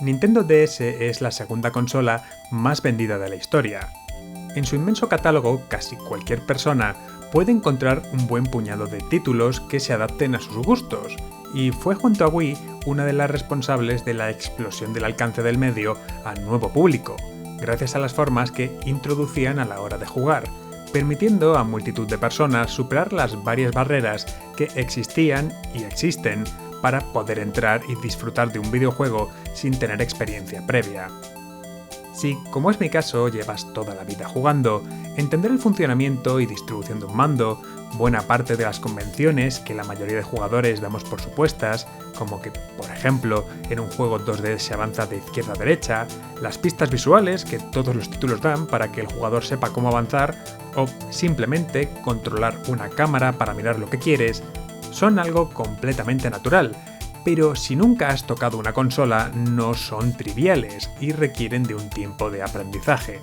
Nintendo DS es la segunda consola más vendida de la historia. En su inmenso catálogo, casi cualquier persona puede encontrar un buen puñado de títulos que se adapten a sus gustos, y fue junto a Wii una de las responsables de la explosión del alcance del medio al nuevo público, gracias a las formas que introducían a la hora de jugar, permitiendo a multitud de personas superar las varias barreras que existían y existen para poder entrar y disfrutar de un videojuego sin tener experiencia previa. Si, como es mi caso, llevas toda la vida jugando, entender el funcionamiento y distribución de un mando, buena parte de las convenciones que la mayoría de jugadores damos por supuestas, como que, por ejemplo, en un juego 2D se avanza de izquierda a derecha, las pistas visuales que todos los títulos dan para que el jugador sepa cómo avanzar, o simplemente controlar una cámara para mirar lo que quieres, son algo completamente natural, pero si nunca has tocado una consola no son triviales y requieren de un tiempo de aprendizaje.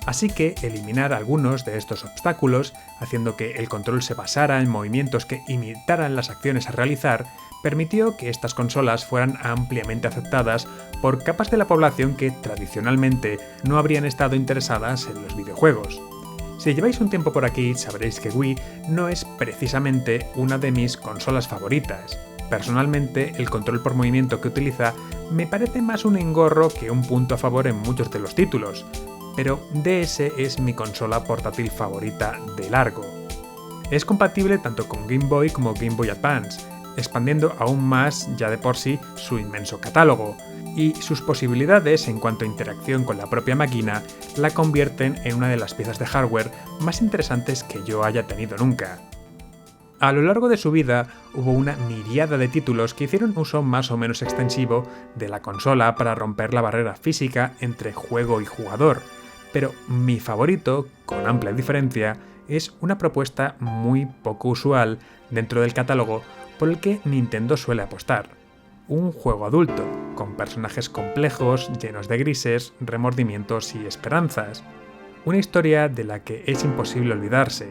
Así que eliminar algunos de estos obstáculos, haciendo que el control se basara en movimientos que imitaran las acciones a realizar, permitió que estas consolas fueran ampliamente aceptadas por capas de la población que tradicionalmente no habrían estado interesadas en los videojuegos. Si lleváis un tiempo por aquí, sabréis que Wii no es precisamente una de mis consolas favoritas. Personalmente, el control por movimiento que utiliza me parece más un engorro que un punto a favor en muchos de los títulos, pero DS es mi consola portátil favorita de largo. Es compatible tanto con Game Boy como Game Boy Advance, expandiendo aún más ya de por sí su inmenso catálogo, y sus posibilidades en cuanto a interacción con la propia máquina la convierten en una de las piezas de hardware más interesantes que yo haya tenido nunca. A lo largo de su vida hubo una miriada de títulos que hicieron uso más o menos extensivo de la consola para romper la barrera física entre juego y jugador, pero mi favorito, con amplia diferencia, es una propuesta muy poco usual dentro del catálogo por el que Nintendo suele apostar. Un juego adulto, con personajes complejos, llenos de grises, remordimientos y esperanzas. Una historia de la que es imposible olvidarse.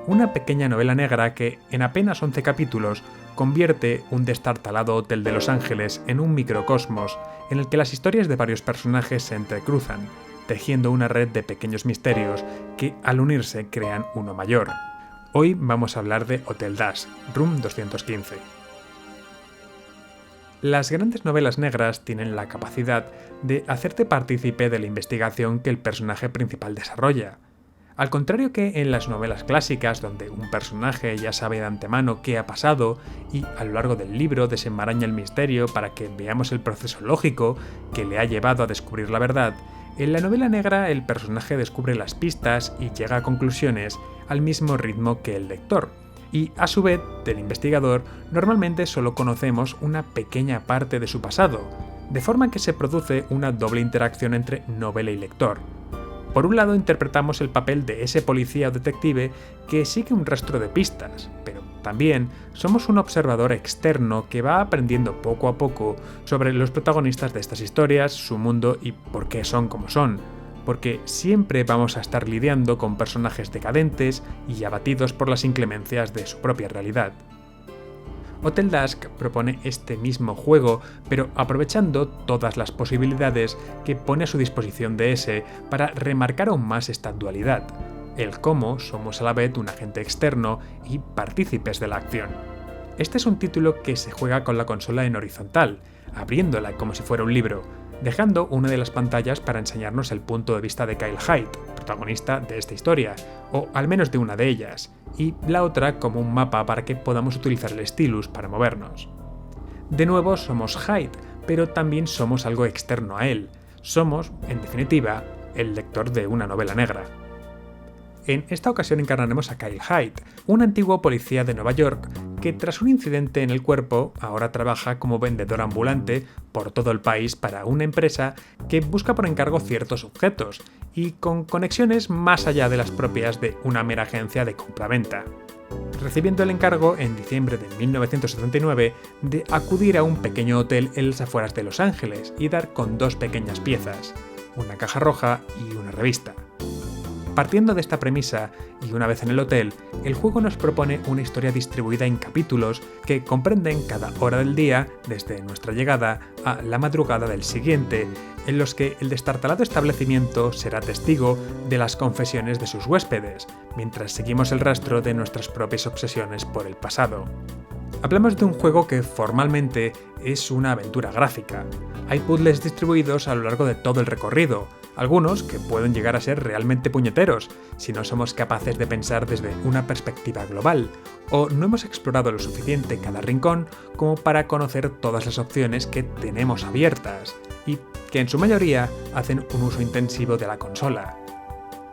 Una pequeña novela negra que, en apenas 11 capítulos, convierte un destartalado hotel de Los Ángeles en un microcosmos en el que las historias de varios personajes se entrecruzan, tejiendo una red de pequeños misterios que, al unirse, crean uno mayor. Hoy vamos a hablar de Hotel Dusk, Room 215. Las grandes novelas negras tienen la capacidad de hacerte partícipe de la investigación que el personaje principal desarrolla. Al contrario que en las novelas clásicas, donde un personaje ya sabe de antemano qué ha pasado y a lo largo del libro desenmaraña el misterio para que veamos el proceso lógico que le ha llevado a descubrir la verdad, en la novela negra el personaje descubre las pistas y llega a conclusiones al mismo ritmo que el lector. Y a su vez, del investigador, normalmente solo conocemos una pequeña parte de su pasado, de forma que se produce una doble interacción entre novela y lector. Por un lado interpretamos el papel de ese policía o detective que sigue un rastro de pistas, pero también somos un observador externo que va aprendiendo poco a poco sobre los protagonistas de estas historias, su mundo y por qué son como son, porque siempre vamos a estar lidiando con personajes decadentes y abatidos por las inclemencias de su propia realidad. Hotel Dusk propone este mismo juego, pero aprovechando todas las posibilidades que pone a su disposición DS para remarcar aún más esta dualidad, el cómo somos a la vez un agente externo y partícipes de la acción. Este es un título que se juega con la consola en horizontal, abriéndola como si fuera un libro, dejando una de las pantallas para enseñarnos el punto de vista de Kyle Hyde, protagonista de esta historia, o al menos de una de ellas, y la otra como un mapa para que podamos utilizar el stylus para movernos. De nuevo somos Hyde, pero también somos algo externo a él. Somos, en definitiva, el lector de una novela negra. En esta ocasión encarnaremos a Kyle Hyde, un antiguo policía de Nueva York que tras un incidente en el cuerpo ahora trabaja como vendedor ambulante por todo el país para una empresa que busca por encargo ciertos objetos y con conexiones más allá de las propias de una mera agencia de compraventa. Recibiendo el encargo en diciembre de 1979 de acudir a un pequeño hotel en las afueras de Los Ángeles y dar con dos pequeñas piezas, una caja roja y una revista. Partiendo de esta premisa, y una vez en el hotel, el juego nos propone una historia distribuida en capítulos que comprenden cada hora del día, desde nuestra llegada a la madrugada del siguiente, en los que el destartalado establecimiento será testigo de las confesiones de sus huéspedes, mientras seguimos el rastro de nuestras propias obsesiones por el pasado. Hablamos de un juego que formalmente es una aventura gráfica. Hay puzzles distribuidos a lo largo de todo el recorrido, algunos que pueden llegar a ser realmente puñeteros si no somos capaces de pensar desde una perspectiva global, o no hemos explorado lo suficiente cada rincón como para conocer todas las opciones que tenemos abiertas, y que en su mayoría hacen un uso intensivo de la consola.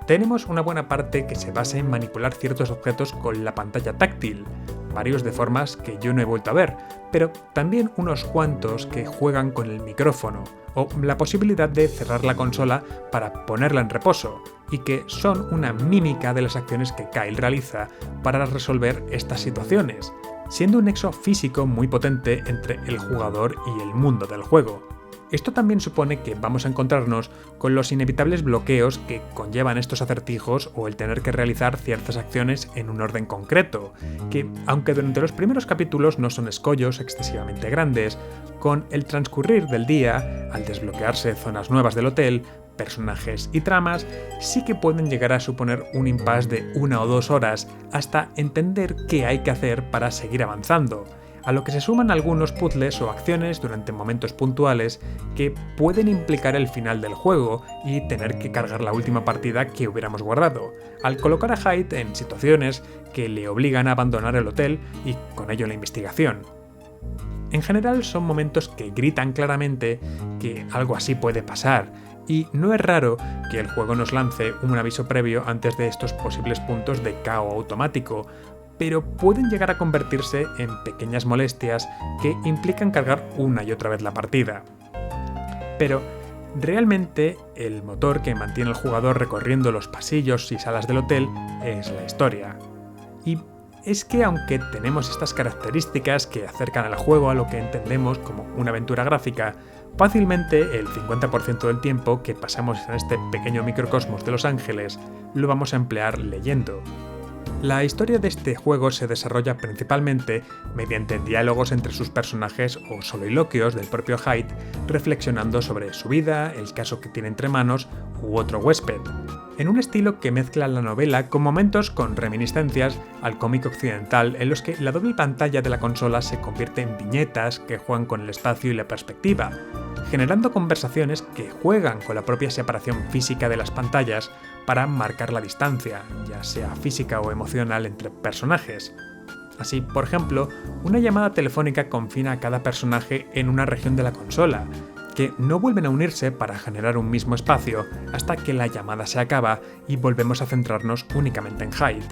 Tenemos una buena parte que se basa en manipular ciertos objetos con la pantalla táctil, varios de formas que yo no he vuelto a ver, pero también unos cuantos que juegan con el micrófono, o la posibilidad de cerrar la consola para ponerla en reposo, y que son una mímica de las acciones que Kyle realiza para resolver estas situaciones, siendo un nexo físico muy potente entre el jugador y el mundo del juego. Esto también supone que vamos a encontrarnos con los inevitables bloqueos que conllevan estos acertijos o el tener que realizar ciertas acciones en un orden concreto, que, aunque durante los primeros capítulos no son escollos excesivamente grandes, con el transcurrir del día, al desbloquearse zonas nuevas del hotel, personajes y tramas, sí que pueden llegar a suponer un impasse de 1 o 2 horas hasta entender qué hay que hacer para seguir avanzando, a lo que se suman algunos puzzles o acciones durante momentos puntuales que pueden implicar el final del juego y tener que cargar la última partida que hubiéramos guardado, al colocar a Hyde en situaciones que le obligan a abandonar el hotel y con ello la investigación. En general son momentos que gritan claramente que algo así puede pasar, y no es raro que el juego nos lance un aviso previo antes de estos posibles puntos de caos automático, pero pueden llegar a convertirse en pequeñas molestias que implican cargar una y otra vez la partida. Pero realmente el motor que mantiene al jugador recorriendo los pasillos y salas del hotel es la historia. Y es que aunque tenemos estas características que acercan al juego a lo que entendemos como una aventura gráfica, fácilmente el 50% del tiempo que pasamos en este pequeño microcosmos de Los Ángeles lo vamos a emplear leyendo. La historia de este juego se desarrolla principalmente mediante diálogos entre sus personajes o soliloquios del propio Hyde, reflexionando sobre su vida, el caso que tiene entre manos u otro huésped, en un estilo que mezcla la novela con momentos con reminiscencias al cómic occidental en los que la doble pantalla de la consola se convierte en viñetas que juegan con el espacio y la perspectiva, generando conversaciones que juegan con la propia separación física de las pantallas para marcar la distancia, ya sea física o emocional, entre personajes. Así, por ejemplo, una llamada telefónica confina a cada personaje en una región de la consola, que no vuelven a unirse para generar un mismo espacio hasta que la llamada se acaba y volvemos a centrarnos únicamente en Hyde.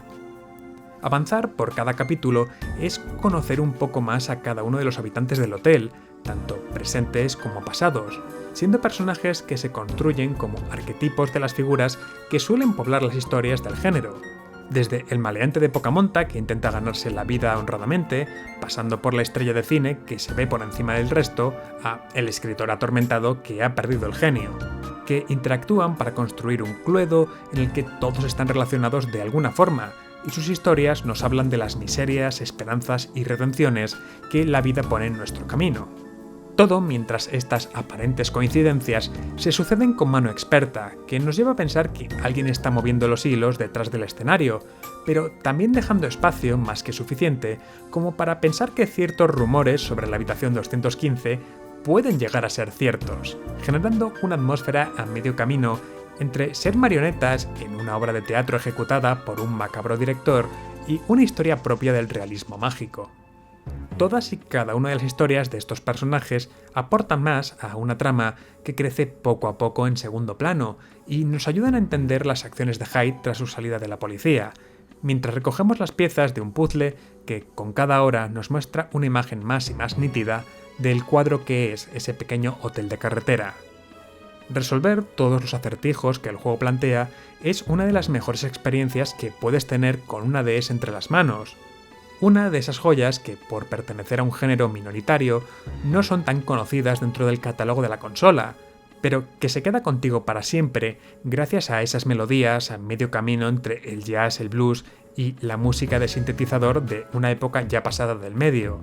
Avanzar por cada capítulo es conocer un poco más a cada uno de los habitantes del hotel, tanto presentes como pasados, siendo personajes que se construyen como arquetipos de las figuras que suelen poblar las historias del género, desde el maleante de poca monta que intenta ganarse la vida honradamente, pasando por la estrella de cine que se ve por encima del resto, a el escritor atormentado que ha perdido el genio, que interactúan para construir un cluedo en el que todos están relacionados de alguna forma, y sus historias nos hablan de las miserias, esperanzas y redenciones que la vida pone en nuestro camino. Todo mientras estas aparentes coincidencias se suceden con mano experta, que nos lleva a pensar que alguien está moviendo los hilos detrás del escenario, pero también dejando espacio más que suficiente como para pensar que ciertos rumores sobre la habitación 215 pueden llegar a ser ciertos, generando una atmósfera a medio camino entre ser marionetas en una obra de teatro ejecutada por un macabro director y una historia propia del realismo mágico. Todas y cada una de las historias de estos personajes aportan más a una trama que crece poco a poco en segundo plano y nos ayudan a entender las acciones de Hyde tras su salida de la policía, mientras recogemos las piezas de un puzzle que con cada hora nos muestra una imagen más y más nítida del cuadro que es ese pequeño hotel de carretera. Resolver todos los acertijos que el juego plantea es una de las mejores experiencias que puedes tener con una DS entre las manos. Una de esas joyas que, por pertenecer a un género minoritario, no son tan conocidas dentro del catálogo de la consola, pero que se queda contigo para siempre gracias a esas melodías a medio camino entre el jazz, el blues y la música de sintetizador de una época ya pasada del medio.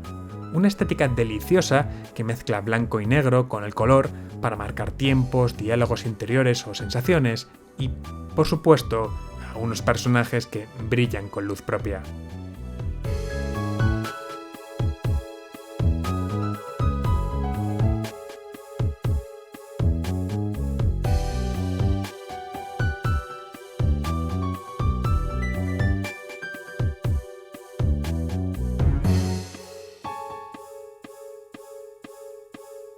Una estética deliciosa que mezcla blanco y negro con el color para marcar tiempos, diálogos interiores o sensaciones y, por supuesto, a unos personajes que brillan con luz propia.